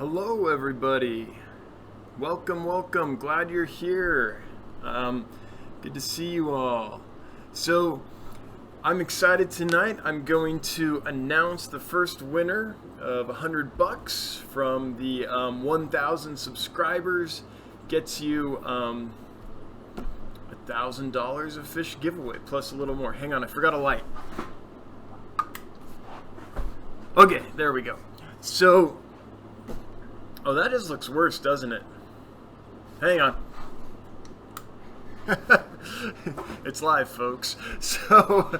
Hello everybody. Welcome. Glad you're here. Good to see you all. So I'm excited tonight. I'm going to announce the first winner of $100 from the 1,000 subscribers. Gets you $1,000 of fish giveaway plus a little more. Hang on, I forgot a light. Okay, there we go. So, oh, that just looks worse, doesn't it? Hang on. It's live, folks. So,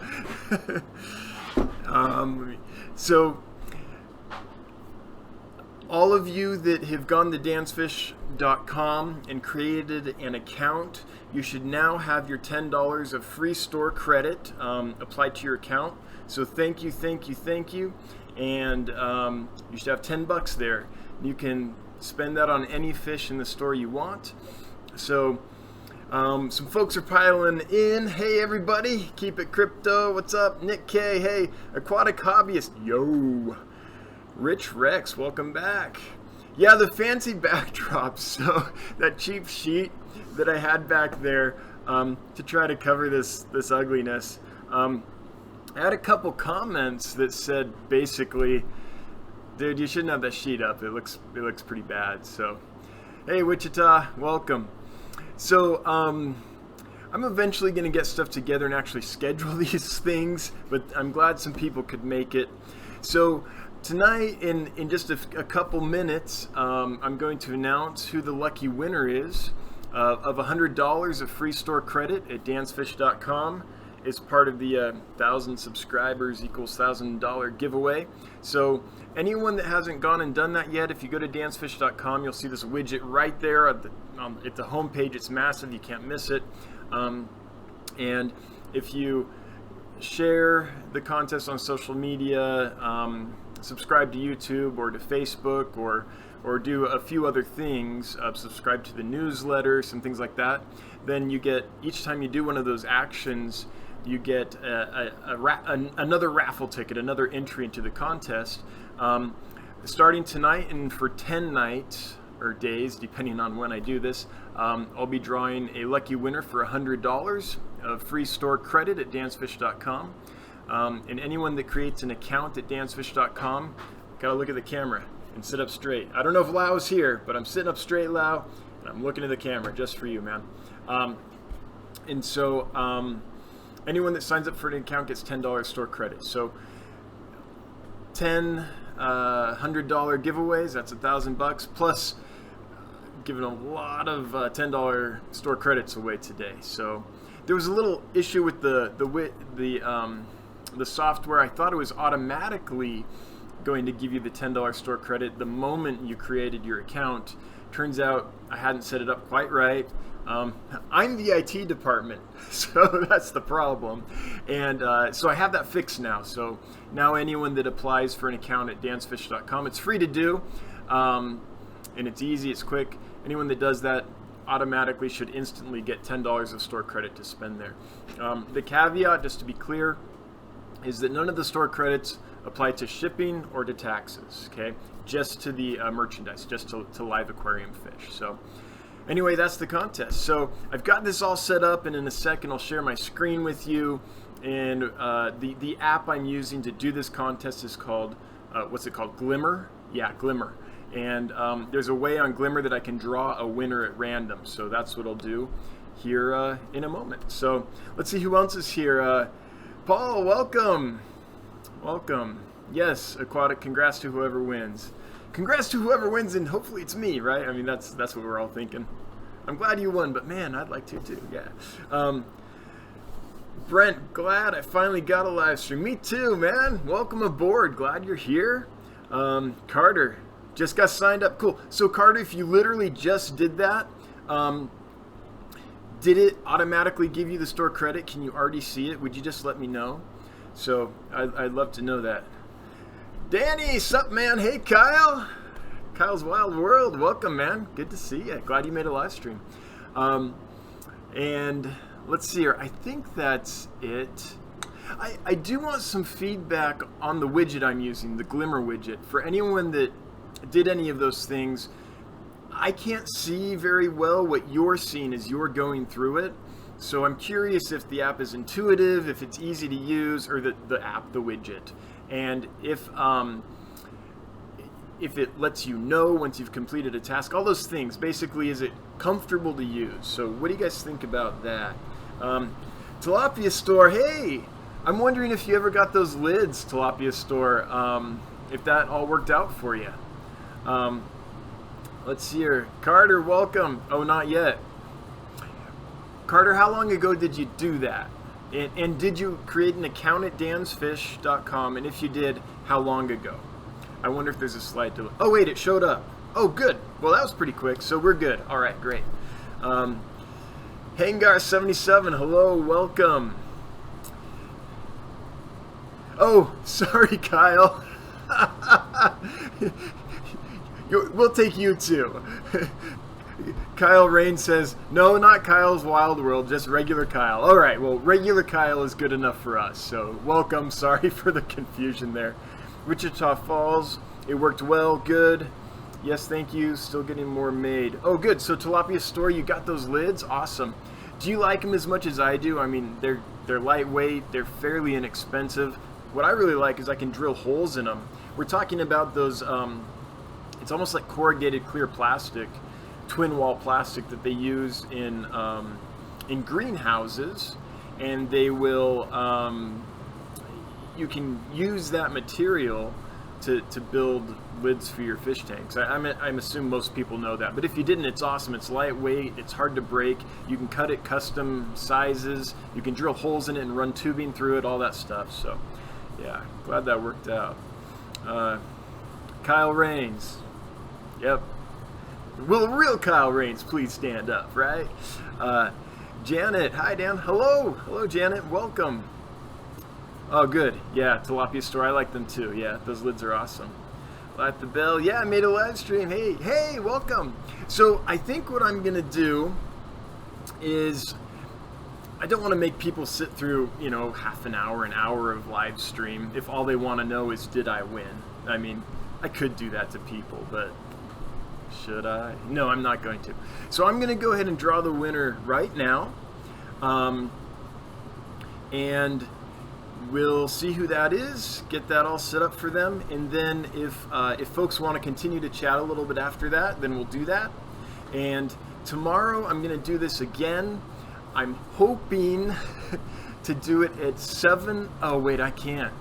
all of you that have gone to dansfish.com and created an account, you should now have your $10 of free store credit applied to your account. So thank you. And you should have $10 there. You can spend that on any fish in the store you want. So some folks are piling in. Hey everybody, keep it crypto. What's up? Nick K. Hey, aquatic hobbyist. Yo. Rich Rex, welcome back. Yeah, the fancy backdrop. So that cheap sheet that I had back there to try to cover this ugliness. I had a couple comments that said basically, dude, you shouldn't have that sheet up. It looks pretty bad. So, hey Wichita, welcome. So, I'm eventually going to get stuff together and actually schedule these things, but I'm glad some people could make it. So, tonight, in just a couple minutes, I'm going to announce who the lucky winner is of $100 of free store credit at dansfish.com. It's part of the 1,000 subscribers equals $1,000 giveaway. So anyone that hasn't gone and done that yet, if you go to dansfish.com, you'll see this widget right there at the home page. It's massive. You can't miss it. And if you share the contest on social media, subscribe to YouTube or to Facebook, or do a few other things, subscribe to the newsletter, some things like that, then you get, each time you do one of those actions, you get another raffle ticket, another entry into the contest. Starting tonight and for 10 nights or days, depending on when I do this, I'll be drawing a lucky winner for $100 of free store credit at dansfish.com. And anyone that creates an account at dansfish.com, gotta look at the camera and sit up straight. I don't know if Lau's here, but I'm sitting up straight, Lau, and I'm looking at the camera just for you, man. And so anyone that signs up for an account gets $10 store credit. So 10 $100 giveaways, that's $1,000 plus giving a lot of $10 store credits away today. So there was a little issue with the software. I thought it was automatically going to give you the $10 store credit the moment you created your account. Turns out I hadn't set it up quite right. I'm the IT department, so that's the problem. And so I have that fixed now. So now anyone that applies for an account at dansfish.com, it's free to do, and it's easy, it's quick. Anyone that does that automatically should instantly get $10 of store credit to spend there. The caveat, just to be clear, is that none of the store credits apply to shipping or to taxes, okay? Just to the merchandise, just to live aquarium fish. So anyway, that's the contest. So I've got this all set up, and in a second I'll share my screen with you. And the app I'm using to do this contest is called, what's it called? Glimmer? Yeah, Glimmer. And there's a way on Glimmer that I can draw a winner at random. So that's what I'll do here in a moment. So let's see who else is here. Paul, welcome. Welcome. Yes, Aquatic, congrats to whoever wins. Congrats to whoever wins, and hopefully it's me, right? I mean, that's what we're all thinking. I'm glad you won, but man, I'd like to too, yeah. Brent, glad I finally got a live stream. Me too, man. Welcome aboard. Glad you're here. Carter, just got signed up. Cool. So Carter, if you literally just did that, did it automatically give you the store credit? Can you already see it? Would you just let me know? So I'd love to know that. Danny, sup man? Hey Kyle. Kyle's Wild World, welcome man. Good to see you. Glad you made a live stream. And let's see here. I think that's it. I do want some feedback on the widget I'm using, the Glimmer widget. For anyone that did any of those things, I can't see very well what you're seeing as you're going through it. So I'm curious if the app is intuitive, if it's easy to use, or the widget, and if it lets you know once you've completed a task, all those things. Basically, is it comfortable to use? So what do you guys think about that? Tilapia Store, hey, I'm wondering if you ever got those lids, Tilapia Store, if that all worked out for you. Let's see here. Carter, welcome. Oh, not yet. Carter, how long ago did you do that? And did you create an account at dansfish.com? And if you did, how long ago? I wonder if there's a slide to... Oh, wait, it showed up. Oh, good. Well, that was pretty quick, so we're good. All right, great. Hangar77, hello, welcome. Oh, sorry, Kyle. We'll take you too. Kyle Rain says, no, not Kyle's Wild World, just regular Kyle. All right, well, regular Kyle is good enough for us, so welcome. Sorry for the confusion there. Wichita Falls, it worked well, good. Yes, thank you, still getting more made. Oh, good, so Tilapia Store, you got those lids? Awesome. Do you like them as much as I do? I mean, they're lightweight, they're fairly inexpensive. What I really like is I can drill holes in them. We're talking about those, it's almost like corrugated clear plastic, twin wall plastic that they use in greenhouses, and they will you can use that material to build lids for your fish tanks. I'm assuming most people know that, but if you didn't, it's awesome. It's lightweight, it's hard to break, you can cut it custom sizes, you can drill holes in it and run tubing through it, all that stuff. So yeah, glad that worked out. Kyle Rains, yep. Will the real Kyle Rains please stand up, right? Janet, hi Dan, hello Janet, welcome. Oh good, yeah, Tilapia Store, I like them too, yeah, those lids are awesome. Light the bell, yeah, I made a live stream, hey, welcome. So I think what I'm gonna do is, I don't want to make people sit through, you know, half an hour of live stream if all they want to know is did I win. I mean, I could do that to people, but should I? No, I'm not going to. So I'm going to go ahead and draw the winner right now, and we'll see who that is, get that all set up for them, and then if folks want to continue to chat a little bit after that, then we'll do that. And tomorrow I'm going to do this again. I'm hoping to do it at 7. Oh wait, I can't.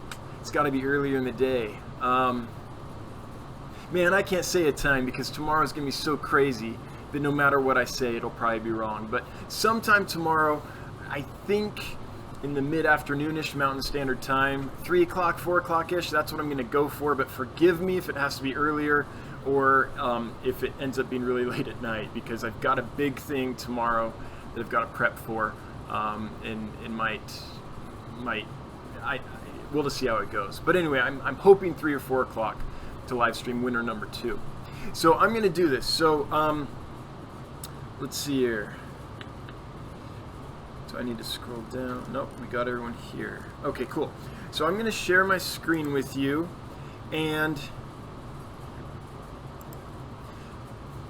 It's got to be earlier in the day. Man, I can't say a time because tomorrow's going to be so crazy that no matter what I say, it'll probably be wrong. But sometime tomorrow, I think in the mid-afternoonish Mountain Standard Time, 3 o'clock, 4 o'clock-ish, that's what I'm going to go for. But forgive me if it has to be earlier or if it ends up being really late at night, because I've got a big thing tomorrow that I've got to prep for, and we'll just see how it goes. But anyway, I'm hoping 3 or 4 o'clock to live stream winner number 2. So I'm going to do this. So let's see here. Do I need to scroll down? Nope, we got everyone here. Okay, cool. So I'm going to share my screen with you, and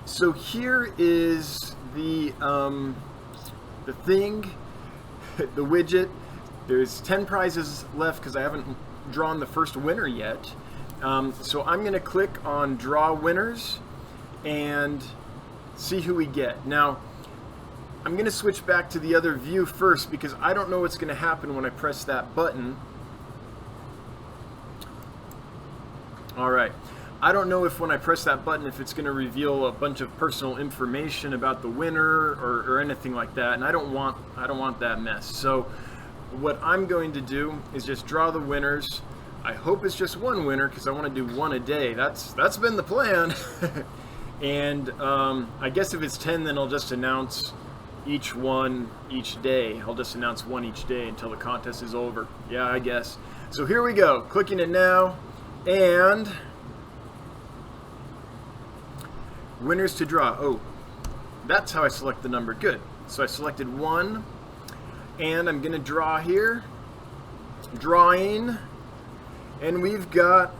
so here is the thing, the widget. There's 10 prizes left because I haven't drawn the first winner yet. So I'm going to click on Draw Winners and see who we get. Now, I'm going to switch back to the other view first because I don't know what's going to happen when I press that button. Alright, I don't know if when I press that button if it's going to reveal a bunch of personal information about the winner or anything like that, and I don't want that mess. So what I'm going to do is just draw the winners. I hope it's just one winner because I want to do one a day. That's been the plan. And I guess if it's 10, then I'll just announce each one each day. I'll just announce one each day until the contest is over. Yeah, I guess. So here we go. Clicking it now, and winners to draw. Oh, that's how I select the number. Good. So I selected 1, and I'm going to draw here. Drawing. And we've got,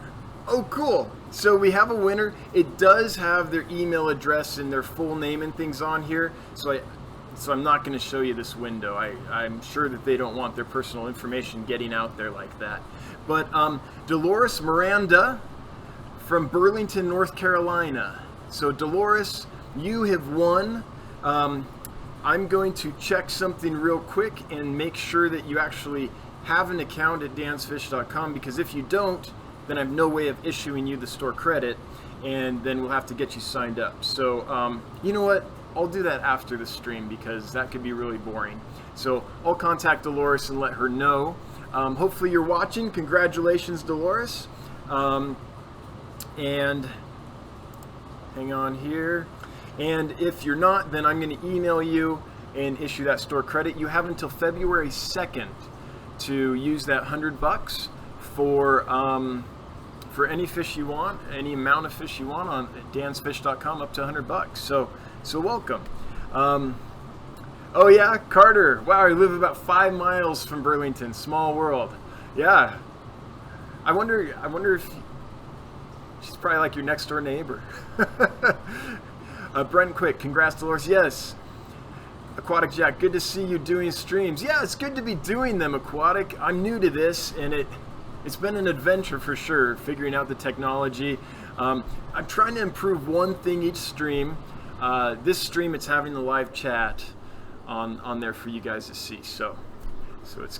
oh cool, So we have a winner. It does have their email address and their full name and things on here. So I'm not going to show you this window. I'm sure that they don't want their personal information getting out there like that. But Dolores Miranda from Burlington, North Carolina. So Dolores, you have won. I'm going to check something real quick and make sure that you actually have an account at dansfish.com, because if you don't, then I have no way of issuing you the store credit, and then we'll have to get you signed up. So you know what? I'll do that after the stream, because that could be really boring. So I'll contact Dolores and let her know. Hopefully you're watching. Congratulations, Dolores. And hang on here. And if you're not, then I'm going to email you and issue that store credit. You have until February 2nd to use that $100 for any fish you want, any amount of fish you want on dansfish.com, up to $100. So welcome. Oh yeah, Carter. Wow, you live about 5 miles from Burlington. Small world. Yeah. I wonder if she's probably like your next door neighbor. Brent Quick, congrats, Dolores. Yes. Aquatic Jack, good to see you doing streams. Yeah, it's good to be doing them, Aquatic. I'm new to this, and it's been an adventure for sure, figuring out the technology. I'm trying to improve one thing each stream. This stream, it's having the live chat on there for you guys to see. So it's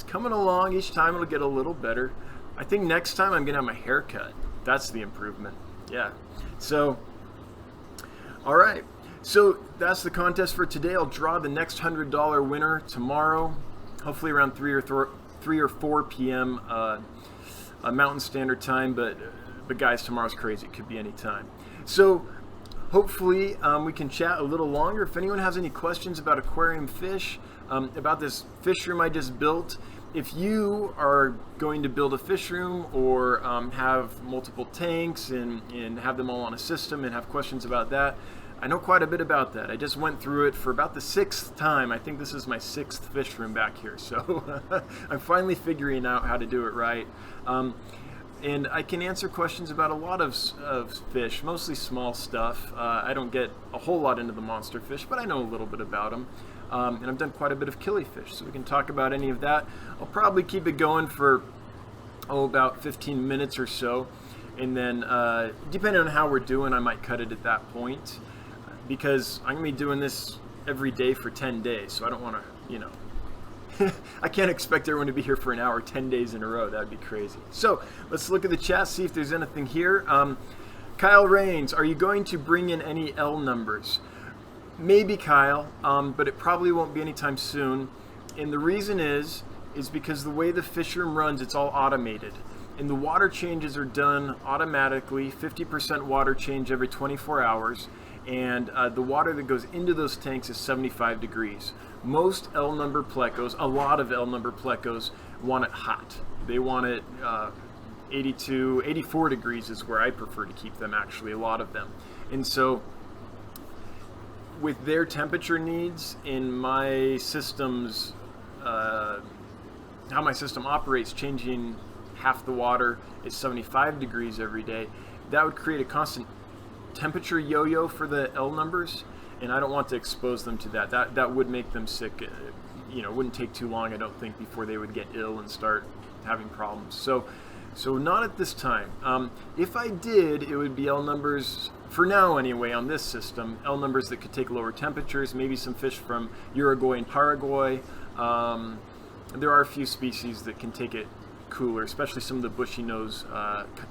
coming along. Each time it'll get a little better. I think next time I'm gonna have my hair cut. That's the improvement. Yeah. So, all right. So that's the contest for today. I'll draw the next $100 winner tomorrow, hopefully around 3 or 4 p.m. Mountain Standard Time. But guys, tomorrow's crazy. It could be any time. So hopefully we can chat a little longer. If anyone has any questions about aquarium fish, about this fish room I just built, if you are going to build a fish room or have multiple tanks and have them all on a system and have questions about that, I know quite a bit about that. I just went through it for about the 6th time. I think this is my 6th fish room back here. So I'm finally figuring out how to do it right. And I can answer questions about a lot of fish, mostly small stuff. I don't get a whole lot into the monster fish, but I know a little bit about them. And I've done quite a bit of killifish, so we can talk about any of that. I'll probably keep it going for, about 15 minutes or so. And then, depending on how we're doing, I might cut it at that point. Because I'm going to be doing this every day for 10 days, so I don't want to, I can't expect everyone to be here for an hour 10 days in a row. That would be crazy. So let's look at the chat, see if there's anything here. Kyle Rains, are you going to bring in any L numbers? Maybe, Kyle, but it probably won't be anytime soon. And the reason is because the way the fish room runs, it's all automated. And the water changes are done automatically, 50% water change every 24 hours. And the water that goes into those tanks is 75 degrees. Most L number plecos, a lot of L number plecos, want it hot. They want it 82, 84 degrees is where I prefer to keep them, actually, a lot of them. And so with their temperature needs in my system's, how my system operates, changing half the water is 75 degrees every day, that would create a constant temperature yo-yo for the L numbers, and I don't want to expose them to that. That would make them sick. It wouldn't take too long, I don't think, before they would get ill and start having problems. So not at this time. If I did, it would be L numbers, for now anyway, on this system, L numbers that could take lower temperatures, maybe some fish from Uruguay and Paraguay. There are a few species that can take it cooler, especially some of the bushy nose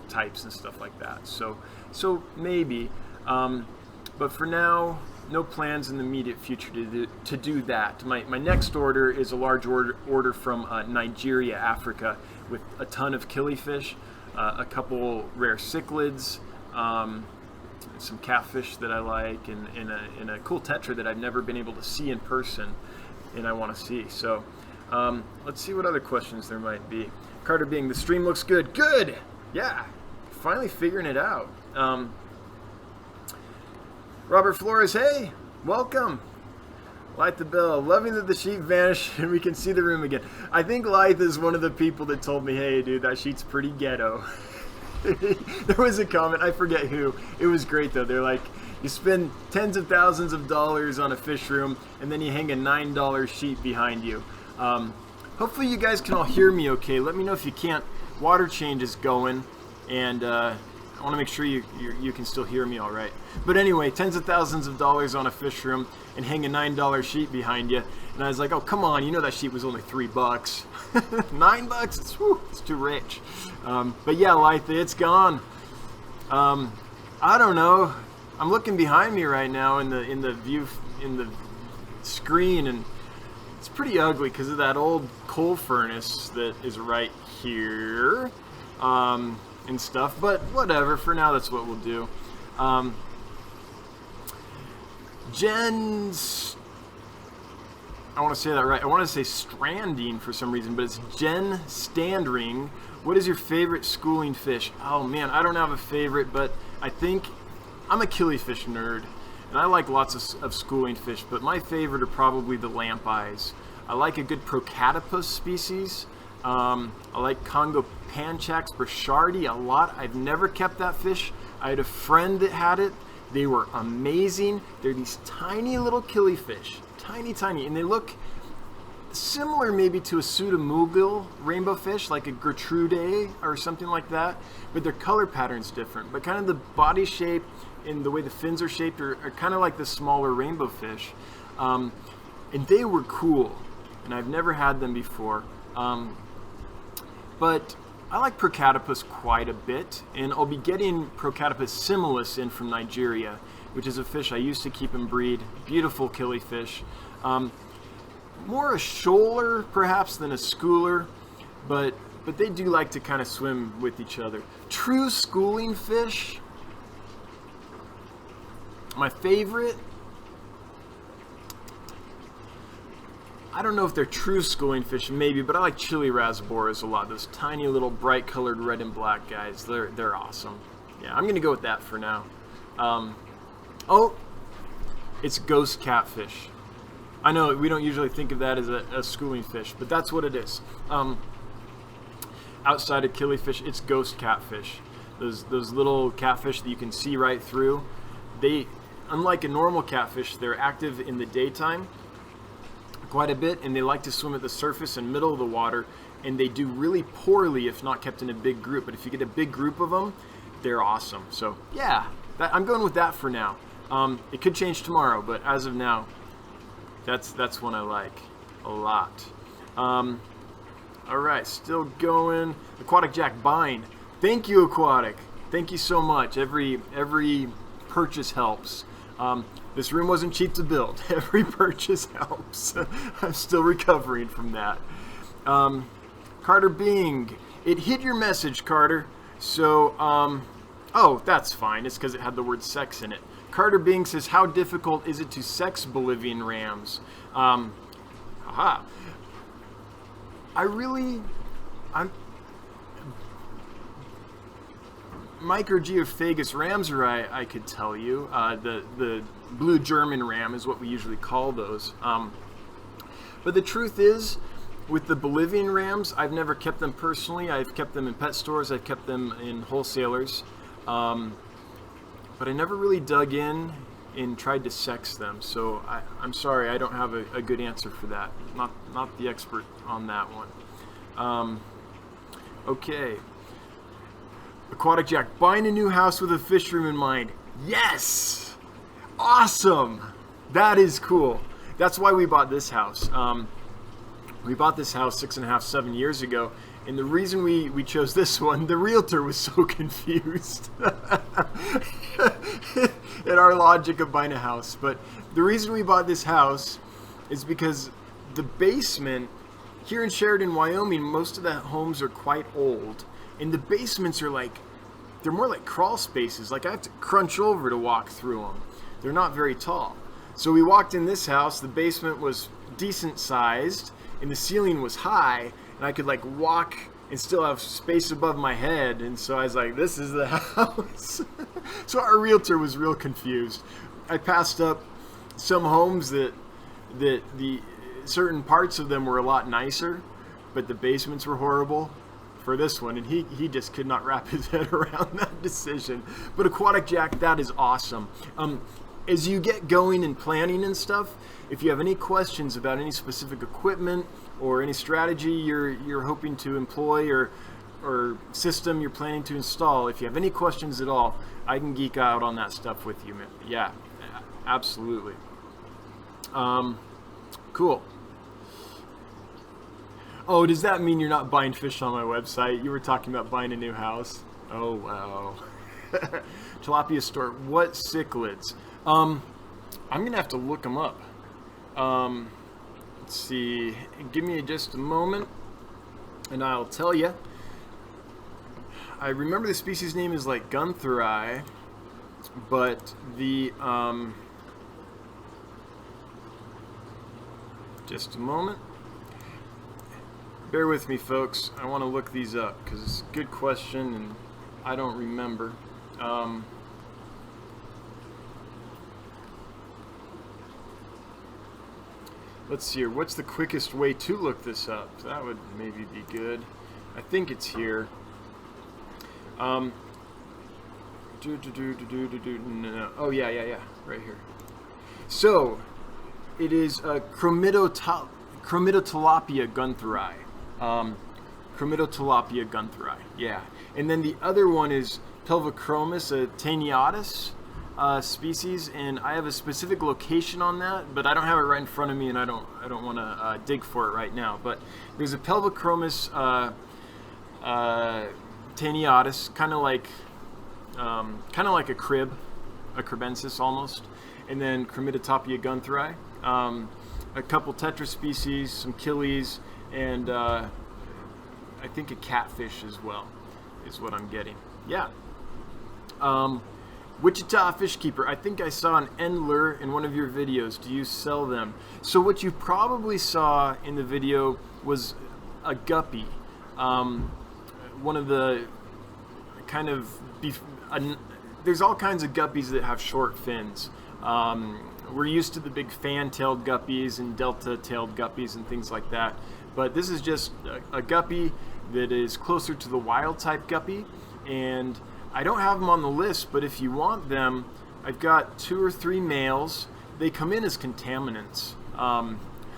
types and stuff like that. So maybe, but for now, no plans in the immediate future to do that. My next order is a large order from Nigeria, Africa, with a ton of killifish, a couple rare cichlids, some catfish that I like, and a cool tetra that I've never been able to see in person, and I want to see. So let's see what other questions there might be. Carter being, the stream looks good. Good! Yeah, finally figuring it out. Robert Flores, hey, welcome. Light the bell. Loving that the sheet vanished and we can see the room again. I think Lythe is one of the people that told me, hey, dude, that sheet's pretty ghetto. There was a comment, I forget who. It was great though. They're like, you spend tens of thousands of dollars on a fish room, and then you hang a $9 sheet behind you. Hopefully you guys can all hear me okay. Let me know if you can't. Water change is going, and I want to make sure you can still hear me all right. But anyway, tens of thousands of dollars on a fish room and hang a $9 sheet behind you. And I was like, oh, come on, you know that sheet was only $3. $9? It's too rich. But yeah, Litha, it's gone. I don't know. I'm looking behind me right now in the view in the screen, and it's pretty ugly because of that old coal furnace that is right here, and stuff. But whatever. For now, that's what we'll do. Jen's, I want to say that right. I want to say stranding for some reason, but it's Jen Standring. What is your favorite schooling fish? Oh man, I don't have a favorite, but I think I'm a killifish nerd, and I like lots of schooling fish, but my favorite are probably the lamp eyes. I like a good Procatopus species. I like Congo Panchax Burchardi a lot. I've never kept that fish. I had a friend that had it. They were amazing. They're these tiny little killifish. Tiny, and they look similar maybe to a pseudomugil rainbow fish, like a Gertrude or something like that, but their color pattern's different. But kind of the body shape and the way the fins are shaped are kind of like the smaller rainbow fish. And they were cool, and I've never had them before. But I like Procatopus quite a bit, and I'll be getting Procatopus similis in from Nigeria, which is a fish I used to keep and breed. Beautiful killifish. More a shoaler perhaps than a schooler, but they do like to kind of swim with each other. True schooling fish, my favorite, I don't know if they're true schooling fish, maybe, but I like chili rasboras a lot. Those tiny little bright colored red and black guys, they're awesome. Yeah, I'm gonna go with that for now. Oh, it's ghost catfish. I know we don't usually think of that as a schooling fish, but that's what it is. Outside of killifish, it's ghost catfish. Those little catfish that you can see right through. They, unlike a normal catfish, they're active in the daytime quite a bit, and they like to swim at the surface and middle of the water, and they do really poorly if not kept in a big group. But if you get a big group of them, they're awesome. So yeah, I'm going with that for now. It could change tomorrow, but as of now, that's one I like a lot. All right, still going. Aquatic Jack Bine. Thank you, Aquatic. Thank you so much. Every purchase helps. This room wasn't cheap to build. Every purchase helps. I'm still recovering from that. Carter Bing. It hid your message, Carter. So, oh, that's fine. It's because it had the word sex in it. Carter Bing says, how difficult is it to sex Bolivian rams? Microgeophagus rams, or I could tell you. The blue German ram is what we usually call those. But the truth is, with the Bolivian rams, I've never kept them personally. I've kept them in pet stores. I've kept them in wholesalers. But I never really dug in and tried to sex them. So I'm sorry, I don't have a good answer for that. Not the expert on that one. Okay. Aquatic Jack, buying a new house with a fish room in mind. Yes! Awesome! That is cool. That's why we bought this house. We bought this house 6.5, 7 years ago, and the reason we chose this one, the realtor was so confused at our logic of buying a house. But the reason we bought this house is because the basement, here in Sheridan, Wyoming, most of the homes are quite old. And the basements are like, they're more like crawl spaces. Like I have to crunch over to walk through them. They're not very tall. So we walked in this house, the basement was decent sized, and the ceiling was high, and I could like walk and still have space above my head. And so I was like, this is the house. So our realtor was real confused. I passed up some homes that the certain parts of them were a lot nicer, but the basements were horrible. for this one, and he just could not wrap his head around that decision. But Aquatic Jack, that is awesome. As you get going and planning and stuff, if you have any questions about any specific equipment or any strategy you're hoping to employ or system you're planning to install, if you have any questions at all, I can geek out on that stuff with you, man. Yeah, absolutely. Cool. Oh, does that mean you're not buying fish on my website? You were talking about buying a new house. Oh, wow. Tilapia store. What cichlids? I'm going to have to look them up. Let's see. Give me just a moment, and I'll tell you. I remember the species name is like Guntheri, but the... just a moment. Bear with me, folks. I want to look these up because it's a good question and I don't remember. Let's see here. What's the quickest way to look this up? That would maybe be good. I think it's here. No. Oh, yeah. Right here. So, it is Chromidotilapia guntheri. Chromidotilapia guntheri, yeah. And then the other one is Pelvichromis, a taeniatus species, and I have a specific location on that, but I don't have it right in front of me, and I don't want to dig for it right now. But there's a Pelvichromis taeniatus, kind of like a crib, a cribensis almost, and then Chromidotilapia guntheri. A couple tetraspecies, some killies, and I think a catfish as well is what I'm getting. Yeah. Wichita Fish Keeper. I think I saw an Endler in one of your videos. Do you sell them? So what you probably saw in the video was a guppy. One of the kind of there's all kinds of guppies that have short fins. We're used to the big fan-tailed guppies and delta-tailed guppies and things like that, but this is just a guppy that is closer to the wild-type guppy, and I don't have them on the list, but if you want them, I've got 2 or 3 males. They come in as contaminants.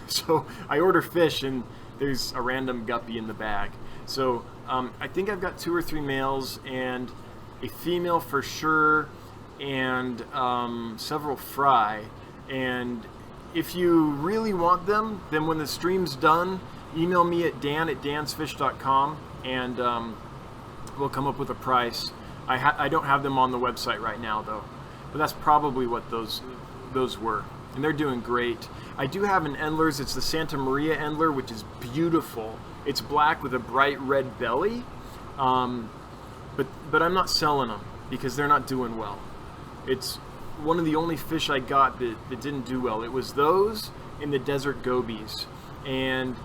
So I order fish, and there's a random guppy in the bag. So I think I've got 2 or 3 males, and a female for sure, and several fry. And if you really want them, then when the stream's done, email me at dan@dansfish.com, and we'll come up with a price. I don't have them on the website right now, though, but that's probably what those were, and they're doing great. I do have an Endler's. It's the Santa Maria Endler, which is beautiful. It's black with a bright red belly, but I'm not selling them because they're not doing well. It's one of the only fish I got that didn't do well. It was those in the desert gobies, and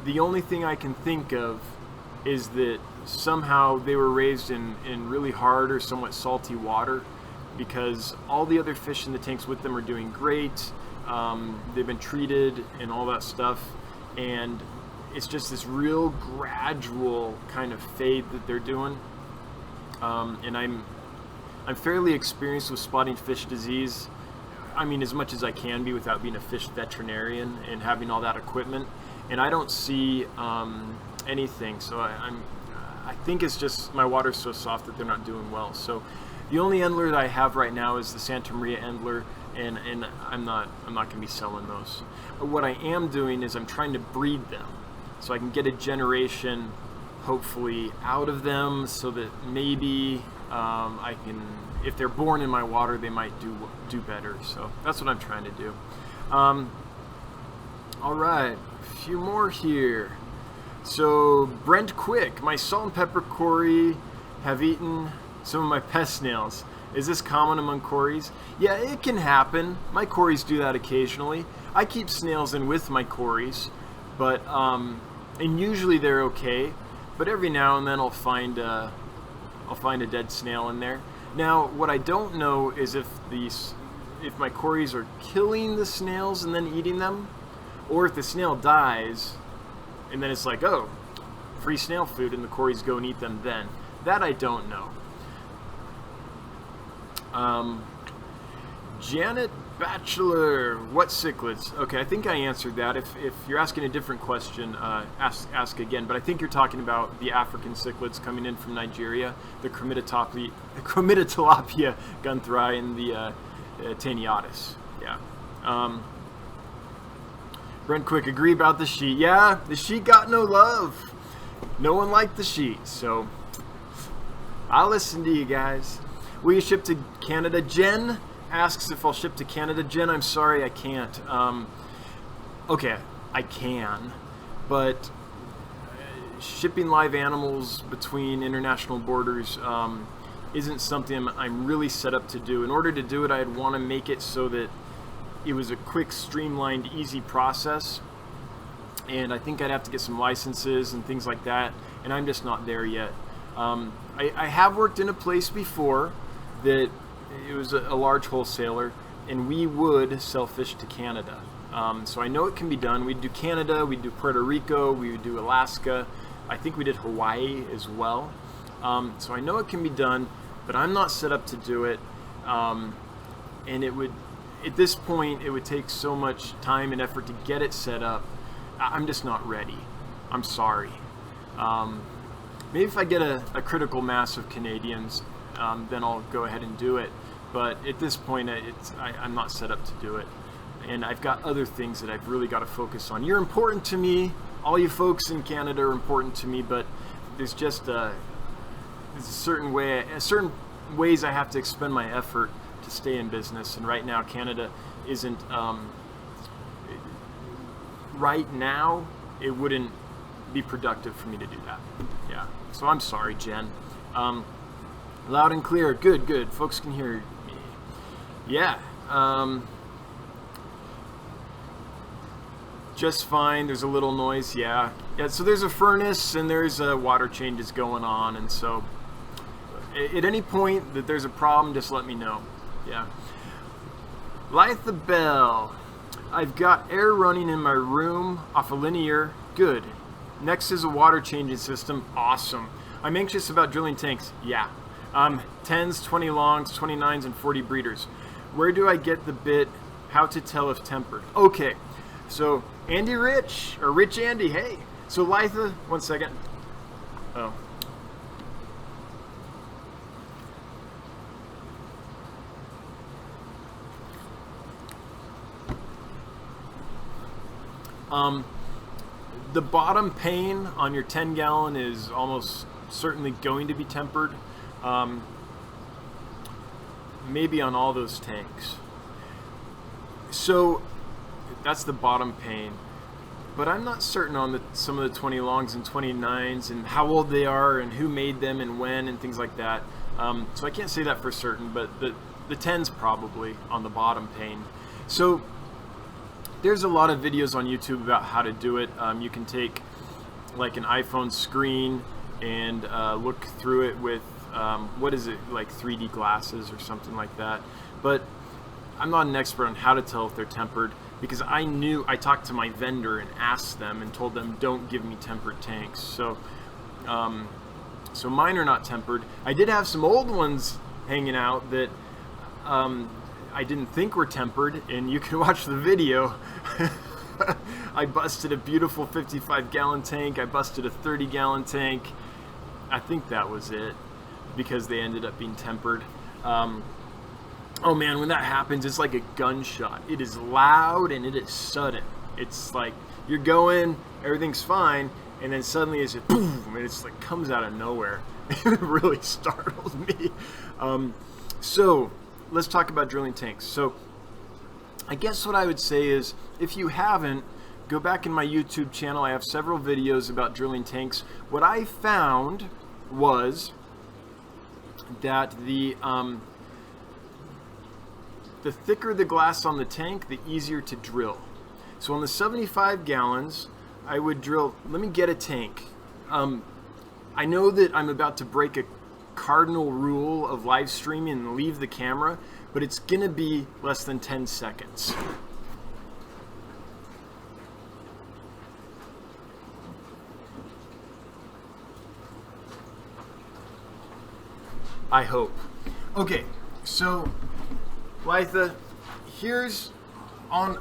the only thing I can think of is that somehow they were raised in really hard or somewhat salty water, because all the other fish in the tanks with them are doing great. They've been treated and all that stuff, and it's just this real gradual kind of fade that they're doing. And I'm fairly experienced with spotting fish disease. I mean, as much as I can be without being a fish veterinarian and having all that equipment. And I don't see anything. So I think it's just my water's so soft that they're not doing well. So the only Endler that I have right now is the Santa Maria Endler, and I'm not going to be selling those. What I am doing is I'm trying to breed them so I can get a generation hopefully out of them, so that maybe I can, if they're born in my water, they might do better. So that's what I'm trying to do. All right, a few more here. So Brent Quick, my salt and pepper cory have eaten some of my pest snails. Is this common among cories? Yeah, it can happen. My cories do that occasionally. I keep snails in with my cories, but and usually they're okay. But every now and then I'll find a dead snail in there. Now, what I don't know is if my cories are killing the snails and then eating them, or if the snail dies and then it's like, oh, free snail food and the Corys go and eat them then. That I don't know. Janet Bachelor, what cichlids? Okay, I think I answered that. If you're asking a different question, ask again. But I think you're talking about the African cichlids coming in from Nigeria, the Chromitolapia gunthri and the Taeniatus. Yeah. Brent Quick, agree about the sheet. Yeah, the sheet got no love. No one liked the sheet, so I'll listen to you guys. Will you ship to Canada? Jen asks if I'll ship to Canada. Jen, I'm sorry, I can't. Okay, I can, but shipping live animals between international borders isn't something I'm really set up to do. In order to do it, I'd want to make it so that it was a quick, streamlined, easy process. And I think I'd have to get some licenses and things like that, and I'm just not there yet. I have worked in a place before that it was a large wholesaler, and we would sell fish to Canada. So I know it can be done. We'd do Canada, we'd do Puerto Rico, we would do Alaska. I think we did Hawaii as well. So I know it can be done, but I'm not set up to do it. And it would, at this point, it would take so much time and effort to get it set up. I'm just not ready. I'm sorry. Maybe if I get a critical mass of Canadians, then I'll go ahead and do it. But at this point, I'm not set up to do it. And I've got other things that I've really got to focus on. You're important to me. All you folks in Canada are important to me, but there's just there's certain ways I have to expend my effort to stay in business. And right now, Canada isn't. Right now, it wouldn't be productive for me to do that. Yeah. So I'm sorry, Jen. Loud and clear. Good, good. Folks can hear me. Yeah. Just fine. There's a little noise. Yeah. Yeah. So there's a furnace and there's water changes going on, and so at any point that there's a problem, just let me know. Yeah. Litha Bell. I've got air running in my room off a linear. Good. Next is a water changing system. Awesome. I'm anxious about drilling tanks. Yeah. 10s, 20 longs, 29s, and 40 breeders. Where do I get the bit? How to tell if tempered? Okay. So Andy Rich, or Rich Andy, hey. So Litha, one second. Oh. The bottom pane on your 10-gallon is almost certainly going to be tempered. Maybe on all those tanks. So that's the bottom pane. But I'm not certain on some of the 20 longs and 29s and how old they are and who made them and when and things like that. So I can't say that for certain, but the 10's probably on the bottom pane. So there's a lot of videos on YouTube about how to do it. You can take like an iPhone screen and look through it with, what is it, like 3D glasses or something like that. But I'm not an expert on how to tell if they're tempered, because I talked to my vendor and asked them and told them don't give me tempered tanks. So so mine are not tempered. I did have some old ones hanging out that I didn't think were tempered, and you can watch the video. I busted a beautiful 55-gallon tank. I busted a 30-gallon tank. I think that was it, because they ended up being tempered. Oh man, when that happens, it's like a gunshot. It is loud and it is sudden. It's like you're going, everything's fine, and then suddenly it's just boom, and it's like comes out of nowhere. It really startled me. So let's talk about drilling tanks. So I guess what I would say is, if you haven't, go back in my YouTube channel. I have several videos about drilling tanks. What I found was that the thicker the glass on the tank, the easier to drill. So on the 75 gallons, I would drill, let me get a tank. I know that I'm about to break a cardinal rule of live streaming and leave the camera, but it's gonna be less than 10 seconds. I hope. Okay, so Litha, here's on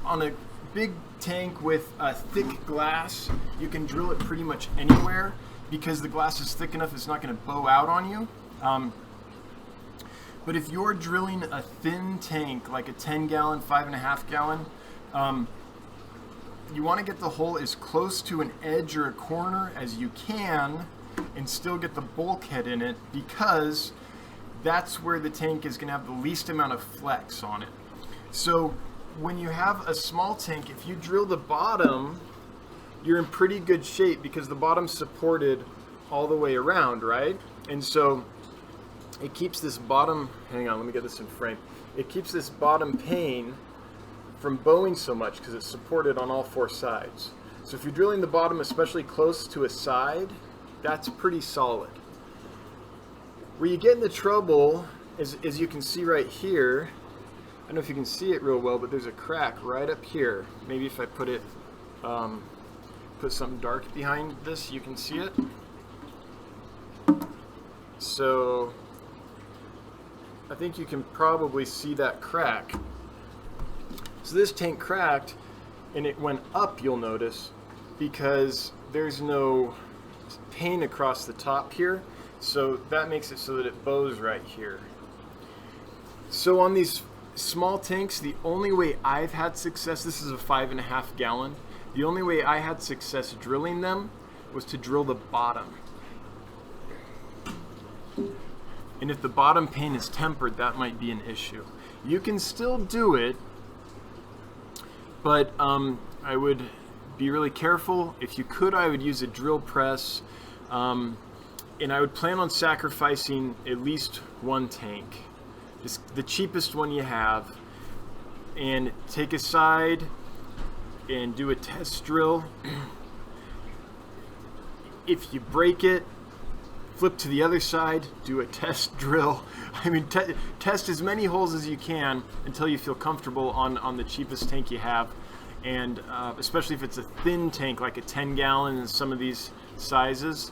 a big tank with a thick glass. You can drill it pretty much anywhere because the glass is thick enough it's not going to bow out on you. But if you're drilling a thin tank, like a 10-gallon, 5.5-gallon, you want to get the hole as close to an edge or a corner as you can and still get the bulkhead in it, because that's where the tank is going to have the least amount of flex on it. So when you have a small tank, if you drill the bottom, you're in pretty good shape because the bottom's supported all the way around, right? And so it keeps this bottom, hang on, let me get this in frame. It keeps this bottom pane from bowing so much because it's supported on all 4 sides. So if you're drilling the bottom especially close to a side, that's pretty solid. Where you get into trouble is, as you can see right here, I don't know if you can see it real well, but there's a crack right up here. Maybe if I put it, put something dark behind this, you can see it. So I think you can probably see that crack. So this tank cracked and it went up, you'll notice, because there's no pane across the top here. So that makes it so that it bows right here. So on these small tanks, the only way I've had success, this is a 5.5-gallon, the only way I had success drilling them was to drill the bottom. And if the bottom pane is tempered, that might be an issue. You can still do it, but I would be really careful. If you could, I would use a drill press, and I would plan on sacrificing at least one tank, just the cheapest one you have, and take a side and do a test drill. If you break it, flip to the other side, do a test drill. I mean, test as many holes as you can until you feel comfortable on the cheapest tank you have. And especially if it's a thin tank, like a 10-gallon and some of these sizes,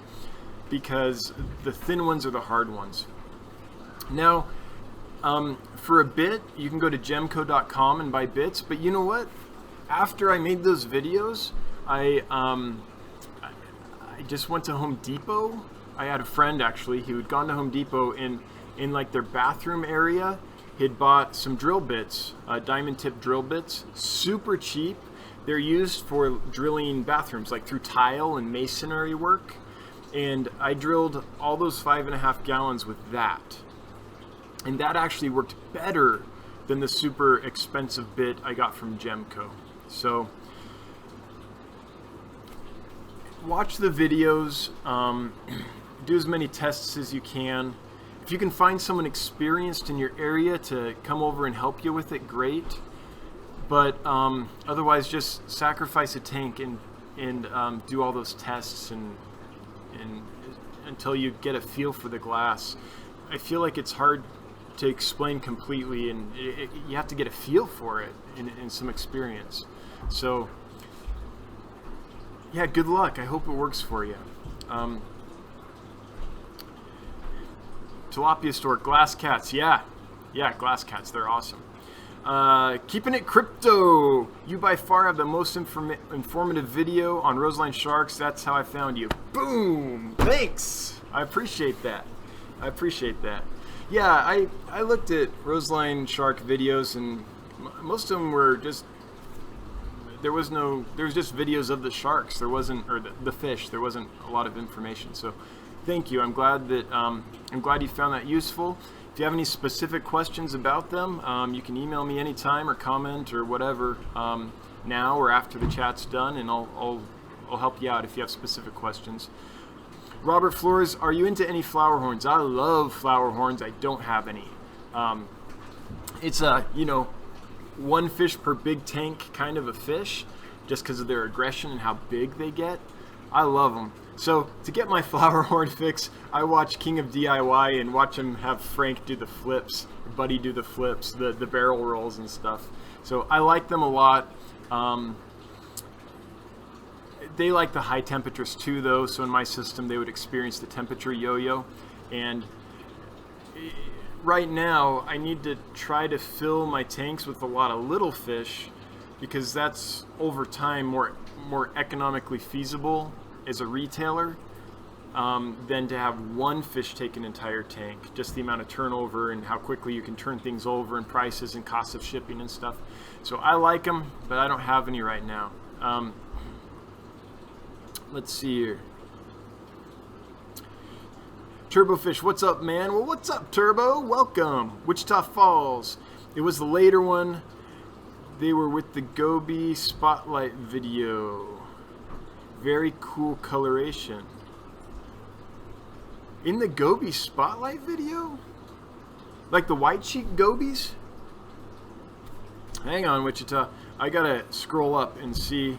because the thin ones are the hard ones. Now, for a bit, you can go to gemco.com and buy bits, but you know what? After I made those videos, I just went to Home Depot. I had a friend actually who had gone to Home Depot in like their bathroom area. He'd bought some drill bits, diamond tip drill bits, super cheap. They're used for drilling bathrooms, like through tile and masonry work. And I drilled all those 5.5 gallons with that. And that actually worked better than the super expensive bit I got from Gemco. So watch the videos, do as many tests as you can. If you can find someone experienced in your area to come over and help you with it, great. But otherwise, just sacrifice a tank and do all those tests and until you get a feel for the glass. I feel like it's hard to explain completely, and you have to get a feel for it and some experience. So yeah, good luck. I hope it works for you. Tilapia store, glass cats. Yeah, glass cats. They're awesome. Keeping it crypto. You by far have the most informative video on Roseline sharks. That's how I found you. Boom. Thanks. I appreciate that. Yeah, I looked at Roseline shark videos, and most of them were just, there was just videos of the sharks. There wasn't, or the fish. There wasn't a lot of information. So thank you. I'm glad you found that useful. If you have any specific questions about them, you can email me anytime or comment or whatever, now or after the chat's done, and I'll help you out if you have specific questions. Robert Flores, are you into any flower horns? I love flower horns. I don't have any. It's a, one fish per big tank kind of a fish, just because of their aggression and how big they get. I love them. So to get my flower horn fix, I watch King of DIY and watch him have Frank do the flips, Buddy do the flips, the barrel rolls and stuff. So I like them a lot. They like the high temperatures too, though, so in my system they would experience the temperature yo-yo. And right now I need to try to fill my tanks with a lot of little fish, because that's over time more economically feasible as a retailer than to have one fish take an entire tank. Just the amount of turnover and how quickly you can turn things over, and prices and costs of shipping and stuff. So I like them, but I don't have any right now. Let's see here. Turbofish, what's up, man? Well, what's up, Turbo? Welcome. Wichita Falls. It was the later one. They were with the Goby Spotlight video. Very cool coloration. In the Goby Spotlight video? Like the white cheek gobies? Hang on, Wichita. I gotta scroll up and see.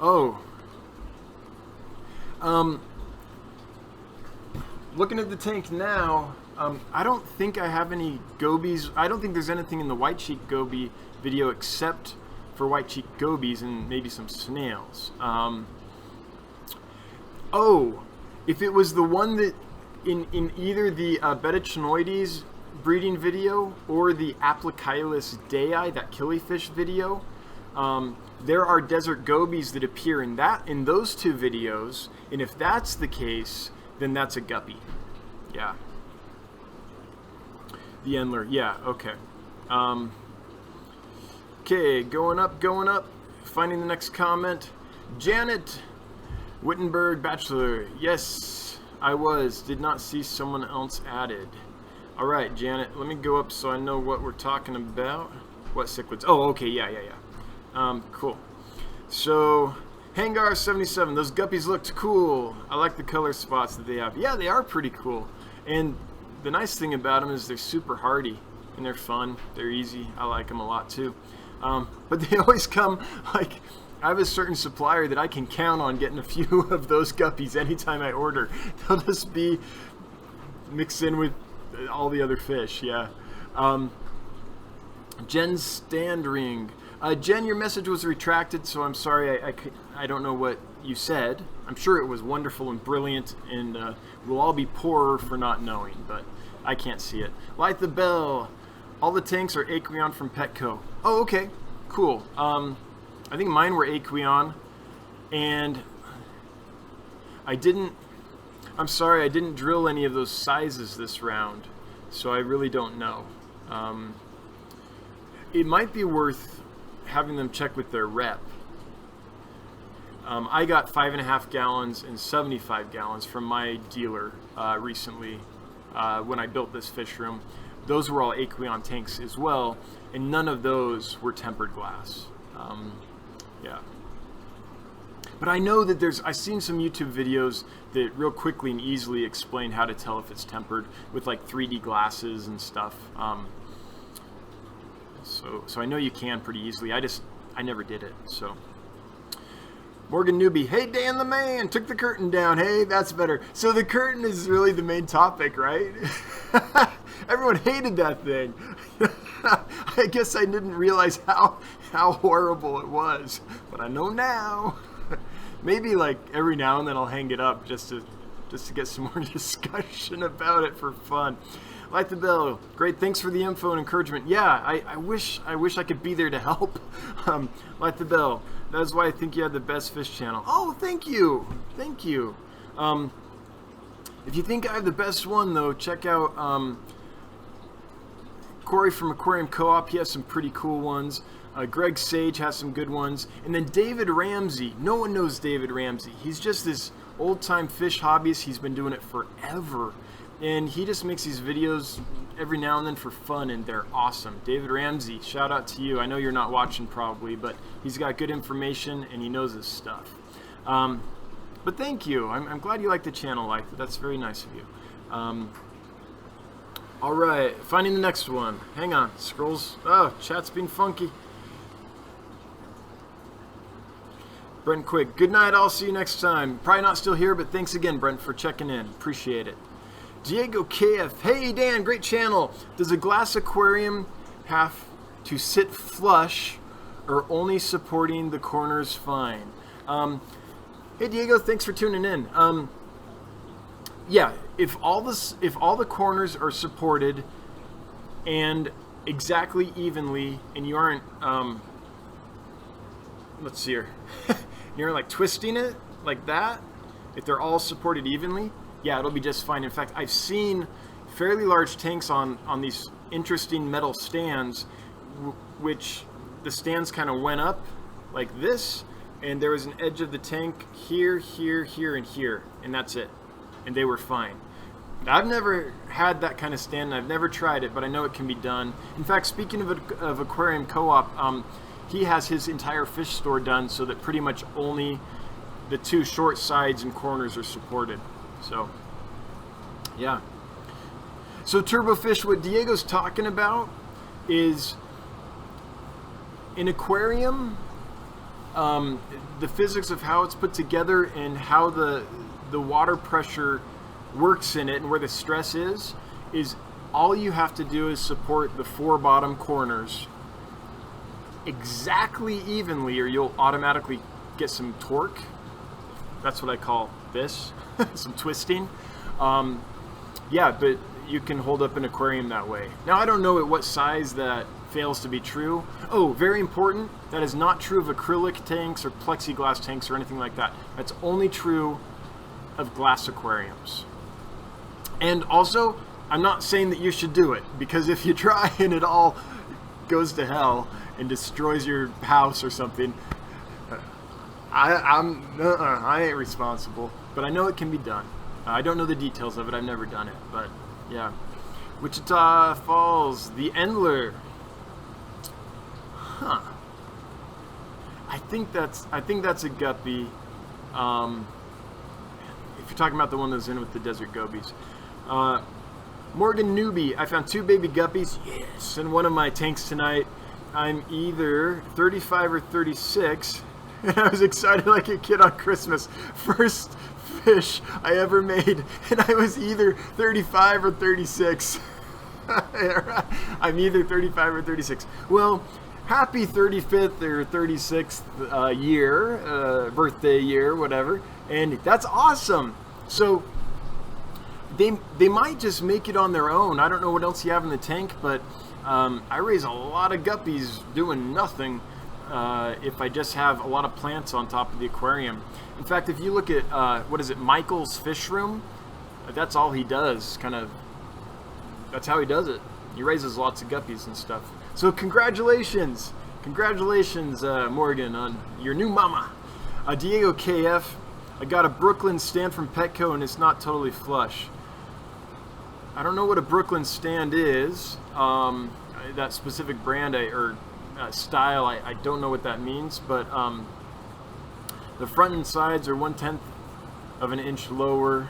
Oh. Looking at the tank now, I don't think I have any gobies. I don't think there's anything in the white cheek goby video except for white cheek gobies and maybe some snails. Oh, if it was the one that in either the Betachinoides breeding video or the Aplochilus dei, that killifish video, there are desert gobies that appear in those two videos, and if that's the case, then that's a guppy. Yeah. The Endler. Yeah, okay. Okay, going up. Finding the next comment. Janet Wittenberg Bachelor. Yes, I was. Did not see someone else added. Alright, Janet, let me go up so I know what we're talking about. What cichlids? Oh, okay, yeah. Cool. So, Hangar 77, those guppies looked cool. I like the color spots that they have. Yeah, they are pretty cool. And the nice thing about them is they're super hardy and they're fun. They're easy. I like them a lot too. But they always come, like, I have a certain supplier that I can count on getting a few of those guppies anytime I order. They'll just be mixed in with all the other fish, yeah. Jen Standring. Jen, your message was retracted, so I'm sorry, I don't know what you said. I'm sure it was wonderful and brilliant, and we'll all be poorer for not knowing, but I can't see it. Light the bell. All the tanks are Aqueon from Petco. Oh, okay, cool. I think mine were Aqueon, and I'm sorry, I didn't drill any of those sizes this round, so I really don't know. It might be worth having them check with their rep. I got 5.5 gallons and 75 gallons from my dealer recently when I built this fish room. Those were all Aqueon tanks as well, and none of those were tempered glass. Yeah. But I know that I've seen some YouTube videos that real quickly and easily explain how to tell if it's tempered with like 3D glasses and stuff. So I know you can pretty easily. I never did it. So Morgan Newbie, hey Dan the man, took the curtain down. Hey, that's better. So the curtain is really the main topic, right? Everyone hated that thing. I guess I didn't realize how horrible it was, but I know now. Maybe like every now and then I'll hang it up just to get some more discussion about it for fun. Light the bell. Great, thanks for the info and encouragement. Yeah, I wish I could be there to help. Light the bell. That's why I think you have the best fish channel. Oh, thank you. Thank you. If you think I have the best one, though, check out Corey from Aquarium Co-op. He has some pretty cool ones. Greg Sage has some good ones. And then David Ramsey. No one knows David Ramsey. He's just this old-time fish hobbyist. He's been doing it forever. And he just makes these videos every now and then for fun, and they're awesome. David Ramsey, shout out to you. I know you're not watching probably, but he's got good information and he knows his stuff. But thank you. I'm glad you like the channel, like that's very nice of you. All right, finding the next one. Hang on, scrolls. Oh, chat's being funky. Brent Quick, good night. I'll see you next time. Probably not still here, but thanks again, Brent, for checking in. Appreciate it. Diego KF, hey Dan, great channel. Does a glass aquarium have to sit flush or only supporting the corners fine? Hey Diego, thanks for tuning in. Yeah, if all the corners are supported and exactly evenly, and you aren't let's see here, you're like twisting it like that, if they're all supported evenly, yeah, it'll be just fine. In fact, I've seen fairly large tanks on these interesting metal stands, which the stands kind of went up like this, and there was an edge of the tank here, here, here, and here, and that's it, and they were fine. I've never had that kind of stand, and I've never tried it, but I know it can be done. In fact, speaking of Aquarium Co-op, he has his entire fish store done so that pretty much only the two short sides and corners are supported. So, yeah. So Turbofish, what Diego's talking about is an aquarium, the physics of how it's put together and how the water pressure works in it and where the stress is all you have to do is support the four bottom corners exactly evenly, or you'll automatically get some torque. That's what I call this, some twisting. Yeah, but you can hold up an aquarium that way. Now, I don't know at what size that fails to be true. Oh, very important, that is not true of acrylic tanks or plexiglass tanks or anything like that. That's only true of glass aquariums. And also, I'm not saying that you should do it, because if you try and it all goes to hell and destroys your house or something, I ain't responsible. But I know it can be done. I don't know the details of it. I've never done it, but yeah. Wichita Falls, the Endler. Huh. I think that's a guppy. If you're talking about the one that's in with the desert gobies. Morgan Newbie, I found 2 baby guppies, yes, in one of my tanks tonight. I'm either 35 or 36, and I was excited like a kid on Christmas. First fish I ever made, and I was either 35 or 36. I'm either 35 or 36. Well, happy 35th or 36th year, birthday year, whatever, and that's awesome. So they might just make it on their own. I don't know what else you have in the tank, but I raise a lot of guppies doing nothing if I just have a lot of plants on top of the aquarium. In fact, if you look at, what is it, Michael's Fish Room, that's all he does, that's how he does it. He raises lots of guppies and stuff. So congratulations, Morgan, on your new mama. Diego KF, I got a Brooklyn stand from Petco and it's not totally flush. I don't know what a Brooklyn stand is, that specific brand or style, I don't know what that means, but the front and sides are 1/10 of an inch lower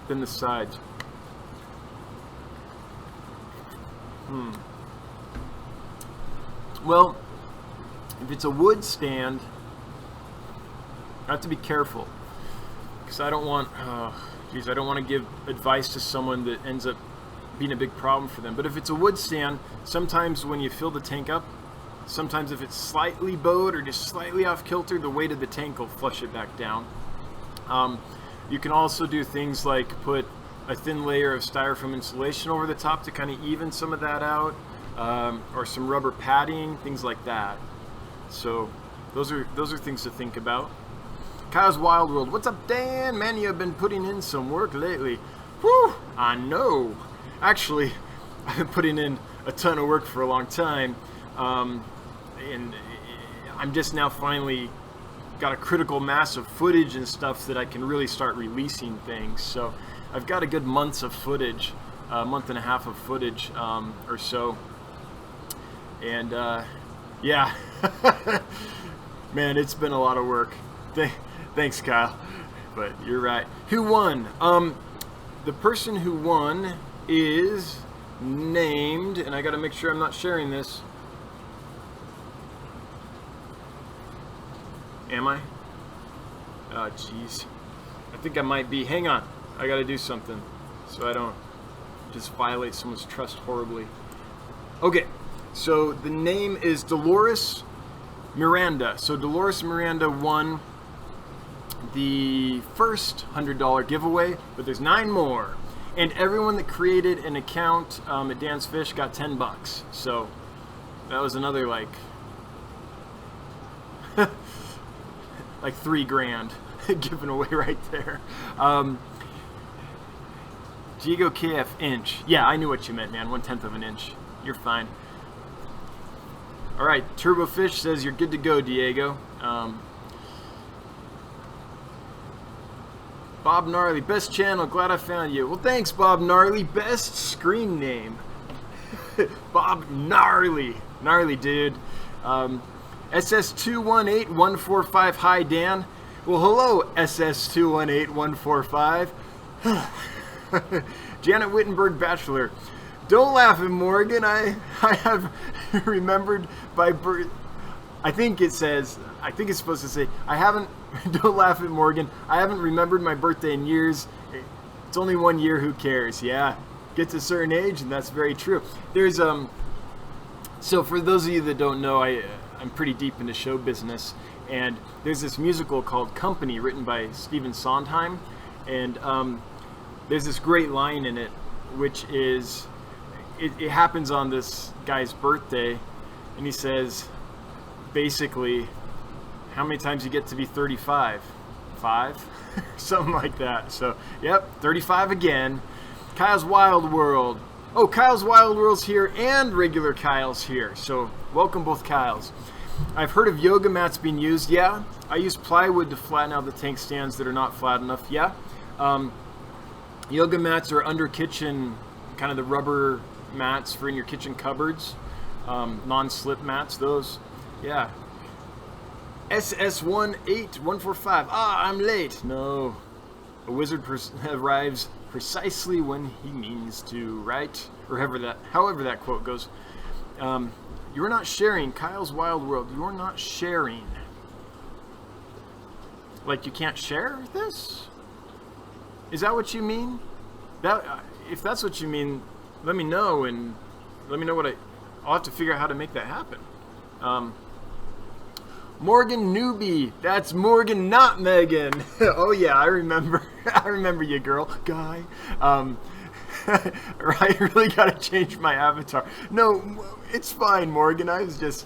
than the sides. Well, if it's a wood stand, I have to be careful, because I don't want, I don't want to give advice to someone that ends up being a big problem for them. But if it's a wood stand, sometimes when you fill the tank up, sometimes if it's slightly bowed or just slightly off kilter, the weight of the tank will flush it back down. You can also do things like put a thin layer of styrofoam insulation over the top to kind of even some of that out, or some rubber padding, things like that. So those are things to think about. Kyle's Wild World, what's up, Dan? Man, you have been putting in some work lately. Whew, I know. Actually, I've been putting in a ton of work for a long time, and I'm just now finally got a critical mass of footage and stuff that I can really start releasing things. So I've got a good month of footage, a month and a half of footage or so, and yeah, man, it's been a lot of work. Thanks, Kyle, but you're right. Who won? The person who won is named, and I gotta make sure I'm not sharing this. Am I? Oh, jeez. I think I might be. Hang on. I gotta do something so I don't just violate someone's trust horribly. Okay, so the name is Dolores Miranda. So Dolores Miranda won the first $100 giveaway, but there's 9 more. And everyone that created an account at Dan's Fish got 10 bucks. So that was another like like 3 grand given away right there. Diego KF inch. Yeah, I knew what you meant, man. 1/10 of an inch. You're fine. All right, Turbo Fish says you're good to go, Diego. Bob Gnarly, best channel, glad I found you. Well, thanks, Bob Gnarly. Best screen name. Bob Gnarly. Gnarly, dude. SS218145, hi, Dan. Well, hello, SS218145. Janet Wittenberg, Bachelor. Don't laugh at Morgan. I have remembered by birth. I think it's supposed to say, don't laugh at Morgan. I haven't remembered my birthday in years. It's only 1 year, who cares? Yeah, gets a certain age, and that's very true. There's, so for those of you that don't know, I'm pretty deep into show business, and there's this musical called Company, written by Stephen Sondheim, and there's this great line in it, which is, it happens on this guy's birthday, and he says, basically, how many times you get to be 35? 5? Something like that. So, yep, 35 again. Kyle's Wild World. Oh, Kyle's Wild World's here and regular Kyle's here. So, welcome both Kyles. I've heard of yoga mats being used. Yeah, I use plywood to flatten out the tank stands that are not flat enough. Yeah. Yoga mats are under kitchen, kind of the rubber mats for in your kitchen cupboards. Non-slip mats, those. Yeah. SS18145. Ah, I'm late. No. A wizard arrives precisely when he means to, right? Or however that quote goes. You're not sharing. Kyle's Wild World. You're not sharing. Like you can't share this? Is that what you mean? If that's what you mean, let me know, and let me know what I'll have to figure out how to make that happen. Morgan Newbie. That's Morgan, not Megan. Oh yeah, I remember. I remember you, girl. Guy. I really gotta change my avatar. No, it's fine, Morgan. I was just...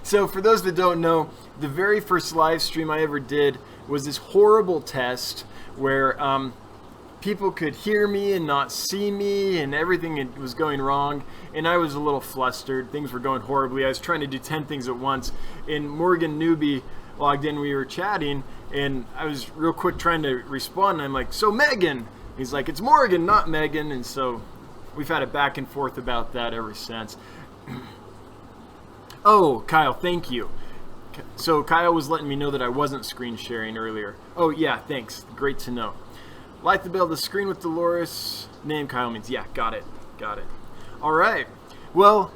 So for those that don't know, the very first live stream I ever did was this horrible test where people could hear me and not see me, and everything was going wrong, and I was a little flustered. Things were going horribly. I was trying to do 10 things at once, and Morgan Newbie logged in. We were chatting, and I was real quick trying to respond, and I'm like, so Megan? He's like, it's Morgan, not Megan. And so we've had a back and forth about that ever since. Oh, Kyle, thank you. So Kyle was letting me know that I wasn't screen sharing earlier. Oh yeah, thanks, great to know. Light the bell, the screen with Dolores. Name Kyle means, yeah, got it. All right, well,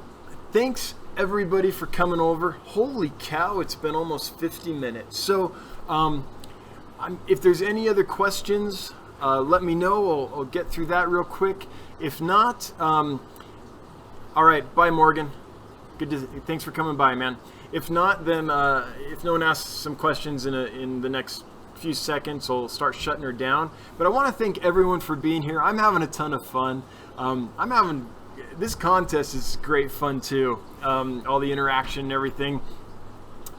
thanks everybody for coming over. Holy cow, it's been almost 50 minutes. So if there's any other questions, let me know. I'll get through that real quick. If not, all right, bye Morgan. Thanks for coming by, man. If not, then if no one asks some questions in the next few seconds, I'll start shutting her down. But I want to thank everyone for being here. I'm having a ton of fun. This contest is great fun too. All the interaction and everything.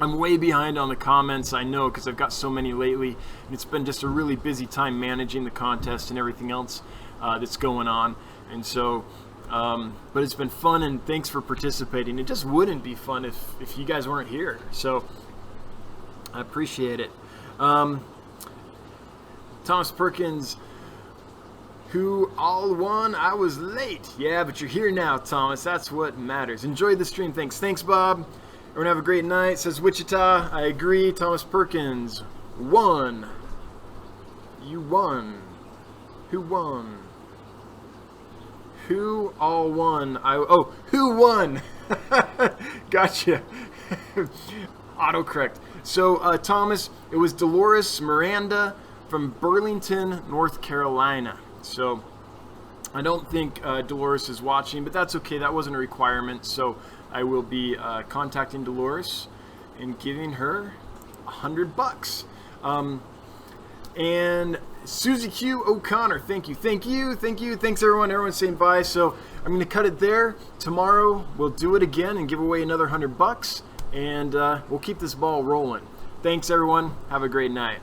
I'm way behind on the comments, I know, because I've got so many lately. And it's been just a really busy time managing the contest and everything else that's going on. And so, but it's been fun, and thanks for participating. It just wouldn't be fun if you guys weren't here. So I appreciate it. Thomas Perkins, who all won? I was late. Yeah, but you're here now, Thomas. That's what matters. Enjoy the stream. Thanks, Bob. Everyone have a great night. Says Wichita. I agree. Thomas Perkins won. You won. Who won? Who all won? Who won? Gotcha. Autocorrect. So, Thomas, it was Dolores Miranda from Burlington, North Carolina. So, I don't think Dolores is watching, but that's okay. That wasn't a requirement. So, I will be contacting Dolores and giving her $100. And Susie Q O'Connor, thank you. Thanks everyone. Everyone's saying bye. So I'm going to cut it there. Tomorrow we'll do it again and give away another $100, and we'll keep this ball rolling. Thanks everyone. Have a great night.